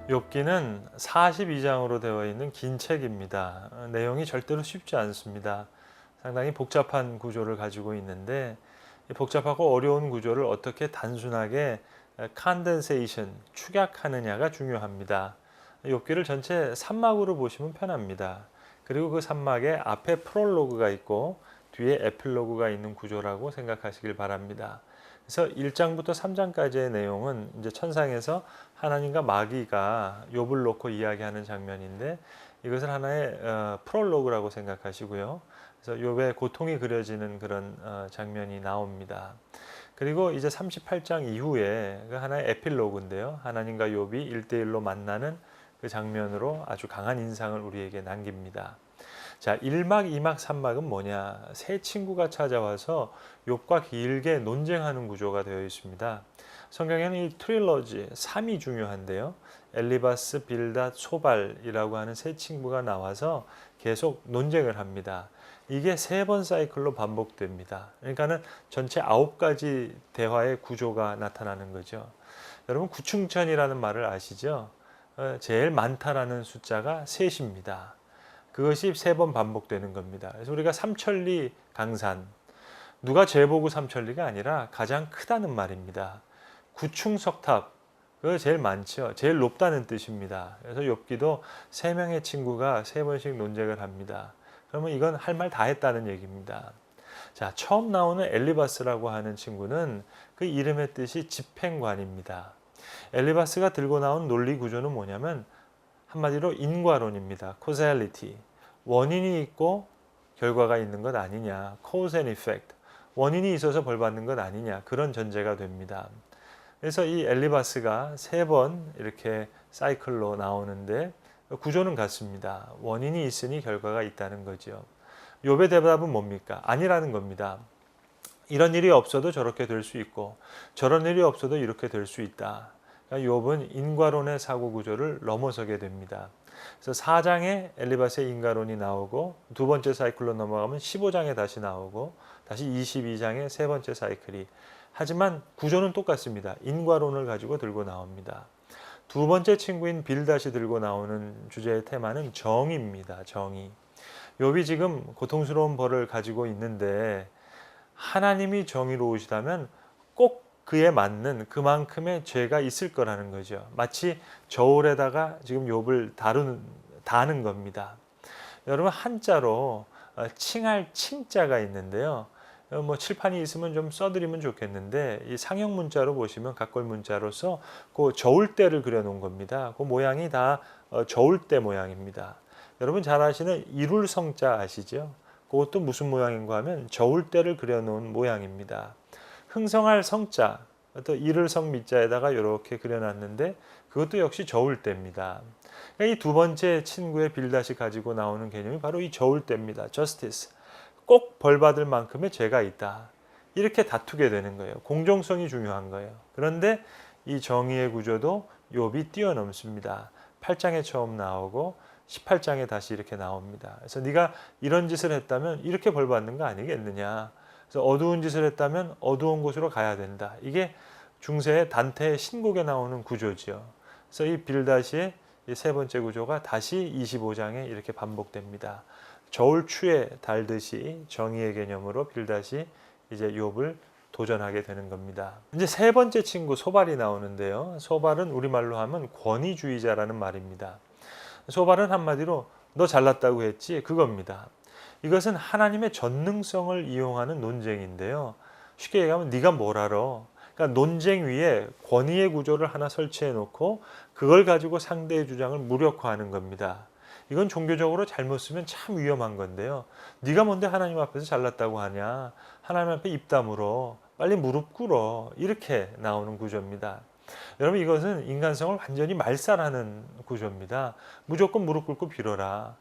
욥기는 42장으로 되어 있는 긴 책입니다. 내용이 절대로 쉽지 않습니다. 상당히 복잡한 구조를 가지고 있는데 이 복잡하고 어려운 구조를 어떻게 단순하게 컨덴세이션, 축약하느냐가 중요합니다. 욥기를 전체 3막으로 보시면 편합니다. 그리고 그 3막에 앞에 프롤로그가 있고 뒤에 에필로그가 있는 구조라고 생각하시길 바랍니다. 그래서 1장부터 3장까지의 내용은 이제 천상에서 하나님과 마귀가 욥을 놓고 이야기하는 장면인데 이것을 하나의 프롤로그라고 생각하시고요. 그래서 욥의 고통이 그려지는 그런 장면이 나옵니다. 그리고 이제 38장 이후에 그 하나의 에필로그인데요. 하나님과 욥이 1대1로 만나는 그 장면으로 아주 강한 인상을 우리에게 남깁니다. 자, 1막, 2막, 3막은 뭐냐? 세 친구가 찾아와서 욥과 길게 논쟁하는 구조가 되어 있습니다. 성경에는 이 트릴러지, 3이 중요한데요. 엘리바스, 빌닷, 소발이라고 하는 세 친구가 나와서 계속 논쟁을 합니다. 이게 3번 사이클로 반복됩니다. 그러니까는 전체 9가지 대화의 구조가 나타나는 거죠. 여러분 구충천이라는 말을 아시죠? 제일 많다라는 숫자가 셋입니다. 그것이 3번 반복되는 겁니다. 그래서 우리가 삼천리 강산, 누가 제보고 삼천리가 아니라 가장 크다는 말입니다. 구충석탑, 그거 제일 많죠. 제일 높다는 뜻입니다. 그래서 욥기도 3명의 친구가 3번씩 논쟁을 합니다. 그러면 이건 할 말 다 했다는 얘기입니다. 자, 처음 나오는 엘리바스라고 하는 친구는 그 이름의 뜻이 집행관입니다. 엘리바스가 들고 나온 논리 구조는 뭐냐면 한마디로 인과론입니다. causality. 원인이 있고 결과가 있는 것 아니냐. cause and effect. 원인이 있어서 벌 받는 것 아니냐. 그런 전제가 됩니다. 그래서 이 엘리바스가 3번 이렇게 사이클로 나오는데 구조는 같습니다. 원인이 있으니 결과가 있다는 거죠. 욥의 대답은 뭡니까? 아니라는 겁니다. 이런 일이 없어도 저렇게 될 수 있고 저런 일이 없어도 이렇게 될 수 있다. 욥은 인과론의 사고 구조를 넘어서게 됩니다. 그래서 4장에 엘리바스의 인과론이 나오고 두 번째 사이클로 넘어가면 15장에 다시 나오고 다시 22장에 세 번째 사이클이. 하지만 구조는 똑같습니다. 인과론을 가지고 들고 나옵니다. 두 번째 친구인 빌닷이 들고 나오는 주제의 테마는 정의입니다. 정의. 욥이 지금 고통스러운 벌을 가지고 있는데 하나님이 정의로우시다면 꼭 그에 맞는 그만큼의 죄가 있을 거라는 거죠. 마치 저울에다가 지금 욥을 다는 겁니다. 여러분 한자로 칭할 칭자가 있는데요. 뭐 칠판이 있으면 좀 써드리면 좋겠는데 이 상형 문자로 보시면 각골 문자로서 그 저울대를 그려놓은 겁니다. 그 모양이 다 저울대 모양입니다. 여러분 잘 아시는 이룰성자 아시죠? 그것도 무슨 모양인가 하면 저울대를 그려놓은 모양입니다. 흥성할 성자, 또 이를 성 밑자에다가 이렇게 그려놨는데 그것도 역시 저울대입니다. 이 두 번째 친구의 빌닷이 가지고 나오는 개념이 바로 이 저울대입니다. justice. 꼭 벌받을 만큼의 죄가 있다. 이렇게 다투게 되는 거예요. 공정성이 중요한 거예요. 그런데 이 정의의 구조도 욥이 뛰어넘습니다. 8장에 처음 나오고 18장에 다시 이렇게 나옵니다. 그래서 네가 이런 짓을 했다면 이렇게 벌받는 거 아니겠느냐. 그래서 어두운 짓을 했다면 어두운 곳으로 가야 된다. 이게 중세의 단테의 신곡에 나오는 구조죠. 그래서 이 빌닷의 세 번째 구조가 다시 25장에 이렇게 반복됩니다. 저울추에 달듯이 정의의 개념으로 빌닷이 이제 욥을 도전하게 되는 겁니다. 이제 세 번째 친구 소발이 나오는데요. 소발은 우리말로 하면 권위주의자라는 말입니다. 소발은 한마디로 너 잘났다고 했지 그겁니다. 이것은 하나님의 전능성을 이용하는 논쟁인데요. 쉽게 얘기하면 네가 뭘 알아? 그러니까 논쟁 위에 권위의 구조를 하나 설치해 놓고 그걸 가지고 상대의 주장을 무력화하는 겁니다. 이건 종교적으로 잘못 쓰면 참 위험한 건데요. 네가 뭔데 하나님 앞에서 잘났다고 하냐? 하나님 앞에 입 다물어. 빨리 무릎 꿇어. 이렇게 나오는 구조입니다. 여러분 이것은 인간성을 완전히 말살하는 구조입니다. 무조건 무릎 꿇고 빌어라.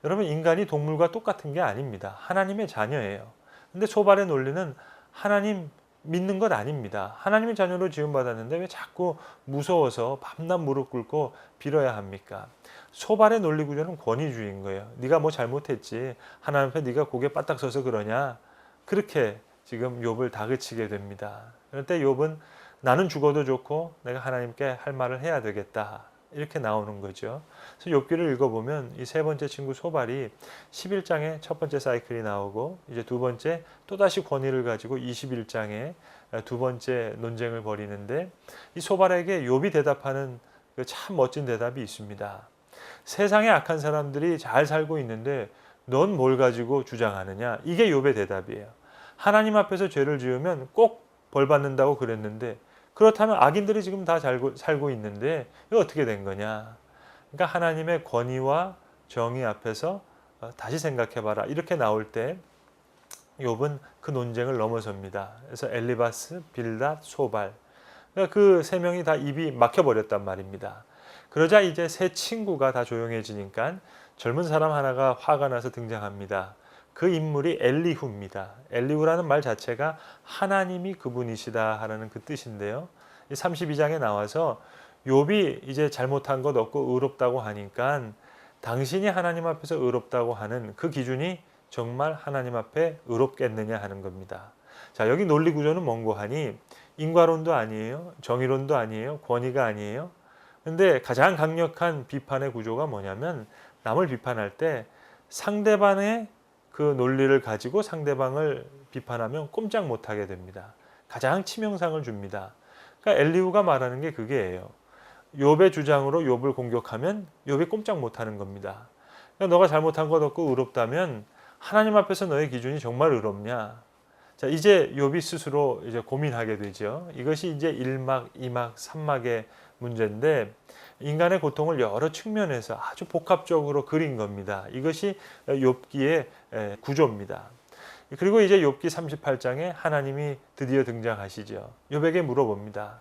여러분 인간이 동물과 똑같은 게 아닙니다. 하나님의 자녀예요. 근데 소발의 논리는 하나님 믿는 것 아닙니다. 하나님의 자녀로 지음받았는데 왜 자꾸 무서워서 밤낮 무릎 꿇고 빌어야 합니까? 소발의 논리 구조는 권위주의인 거예요. 네가 뭐 잘못했지. 하나님 앞에 네가 고개 바닥 서서 그러냐. 그렇게 지금 욥을 다그치게 됩니다. 그럴 때 욥은 나는 죽어도 좋고 내가 하나님께 할 말을 해야 되겠다. 이렇게 나오는 거죠. 그래서 욥기를 읽어보면 이 세 번째 친구 소발이 11장에 첫 번째 사이클이 나오고 이제 두 번째 또다시 권위를 가지고 21장에 두 번째 논쟁을 벌이는데 이 소발에게 욥이 대답하는 그 참 멋진 대답이 있습니다. 세상에 악한 사람들이 잘 살고 있는데 넌 뭘 가지고 주장하느냐? 이게 욥의 대답이에요. 하나님 앞에서 죄를 지으면 꼭 벌 받는다고 그랬는데 그렇다면 악인들이 지금 다 살고 있는데 이거 어떻게 된 거냐? 그러니까 하나님의 권위와 정의 앞에서 다시 생각해봐라. 이렇게 나올 때 욥은 그 논쟁을 넘어섭니다. 그래서 엘리바스, 빌닷, 소발 그러니까 그 세 명이 다 입이 막혀버렸단 말입니다. 그러자 이제 세 친구가 다 조용해지니까 젊은 사람 하나가 화가 나서 등장합니다. 그 인물이 엘리후입니다. 엘리후라는 말 자체가 하나님이 그분이시다 하는 그 뜻인데요. 32장에 나와서 욥이 이제 잘못한 것 없고 의롭다고 하니까 당신이 하나님 앞에서 의롭다고 하는 그 기준이 정말 하나님 앞에 의롭겠느냐 하는 겁니다. 자, 여기 논리 구조는 뭔고 하니 인과론도 아니에요. 정의론도 아니에요. 권위가 아니에요. 근데 가장 강력한 비판의 구조가 뭐냐면 남을 비판할 때 상대방의 그 논리를 가지고 상대방을 비판하면 꼼짝 못하게 됩니다. 가장 치명상을 줍니다. 그러니까 엘리후가 말하는 게 그게예요. 욥의 주장으로 욥을 공격하면 욥이 꼼짝 못하는 겁니다. 그러니까 너가 잘못한 것 없고 의롭다면 하나님 앞에서 너의 기준이 정말 의롭냐? 자, 이제 욥이 스스로 이제 고민하게 되죠. 이것이 이제 1막, 2막, 3막의 문제인데 인간의 고통을 여러 측면에서 아주 복합적으로 그린 겁니다. 이것이 욥기의 구조입니다. 그리고 이제 욥기 38장에 하나님이 드디어 등장하시죠. 욥에게 물어봅니다.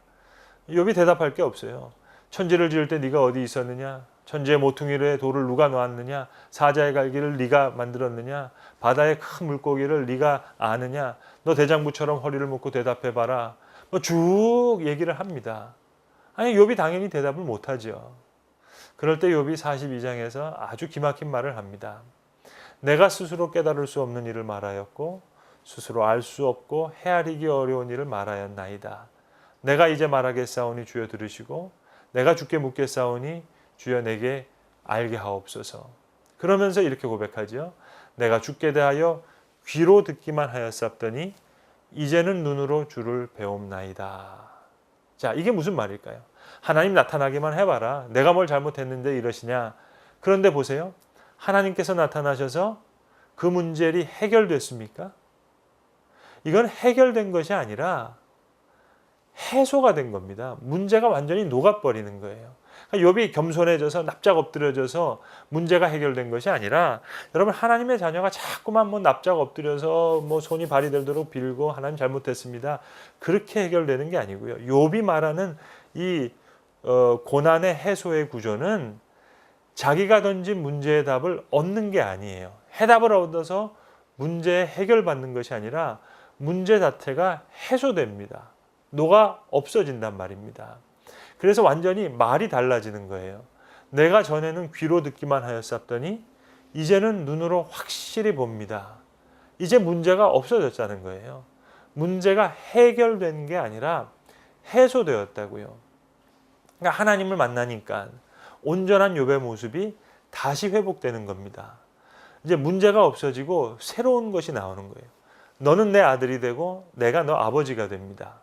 욥이 대답할 게 없어요. 천지를 지을 때 네가 어디 있었느냐? 천지의 모퉁이에 돌을 누가 놓았느냐? 사자의 갈기를 네가 만들었느냐? 바다의 큰 물고기를 네가 아느냐? 너 대장부처럼 허리를 묶고 대답해봐라. 뭐 쭉 얘기를 합니다. 아니 욥이 당연히 대답을 못하죠. 그럴 때 욥이 42장에서 아주 기막힌 말을 합니다. 내가 스스로 깨달을 수 없는 일을 말하였고 스스로 알 수 없고 헤아리기 어려운 일을 말하였나이다. 내가 이제 말하겠사오니 주여 들으시고 내가 주께 묻겠사오니 주여 내게 알게 하옵소서. 그러면서 이렇게 고백하죠. 내가 주께 대하여 귀로 듣기만 하였사더니 이제는 눈으로 주를 배움나이다. 자, 이게 무슨 말일까요? 하나님 나타나기만 해봐라. 내가 뭘 잘못했는데 이러시냐. 그런데 보세요. 하나님께서 나타나셔서 그 문제들이 해결됐습니까? 이건 해결된 것이 아니라 해소가 된 겁니다. 문제가 완전히 녹아버리는 거예요. 욥이 겸손해져서 납작 엎드려져서 문제가 해결된 것이 아니라 여러분 하나님의 자녀가 자꾸만 뭐 납작 엎드려서 뭐 손이 발이 들도록 빌고 하나님 잘못했습니다. 그렇게 해결되는 게 아니고요. 욥이 말하는 이 고난의 해소의 구조는 자기가 던진 문제의 답을 얻는 게 아니에요. 해답을 얻어서 문제 해결받는 것이 아니라 문제 자체가 해소됩니다. 녹아 없어진단 말입니다. 그래서 완전히 말이 달라지는 거예요. 내가 전에는 귀로 듣기만 하였었더니 이제는 눈으로 확실히 봅니다. 이제 문제가 없어졌다는 거예요. 문제가 해결된 게 아니라 해소되었다고요. 그러니까 하나님을 만나니까 온전한 욥의 모습이 다시 회복되는 겁니다. 이제 문제가 없어지고 새로운 것이 나오는 거예요. 너는 내 아들이 되고 내가 너 아버지가 됩니다.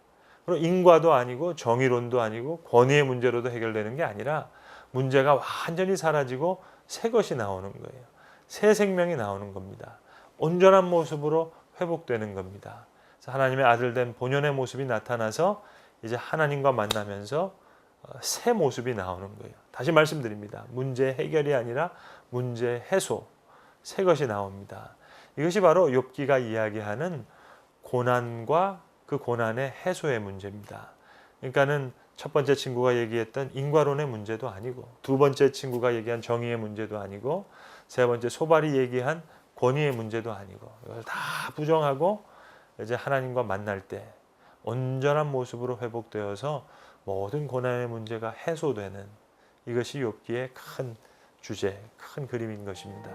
그리고 인과도 아니고 정의론도 아니고 권위의 문제로도 해결되는 게 아니라 문제가 완전히 사라지고 새 것이 나오는 거예요. 새 생명이 나오는 겁니다. 온전한 모습으로 회복되는 겁니다. 그래서 하나님의 아들 된 본연의 모습이 나타나서 이제 하나님과 만나면서 새 모습이 나오는 거예요. 다시 말씀드립니다. 문제 해결이 아니라 문제 해소, 새 것이 나옵니다. 이것이 바로 욥기가 이야기하는 고난과 그 고난의 해소의 문제입니다. 그러니까는 첫 번째 친구가 얘기했던 인과론의 문제도 아니고 두 번째 친구가 얘기한 정의의 문제도 아니고 세 번째 소발이 얘기한 권위의 문제도 아니고 이걸 다 부정하고 이제 하나님과 만날 때 온전한 모습으로 회복되어서 모든 고난의 문제가 해소되는 이것이 욥기의 큰 주제, 큰 그림인 것입니다.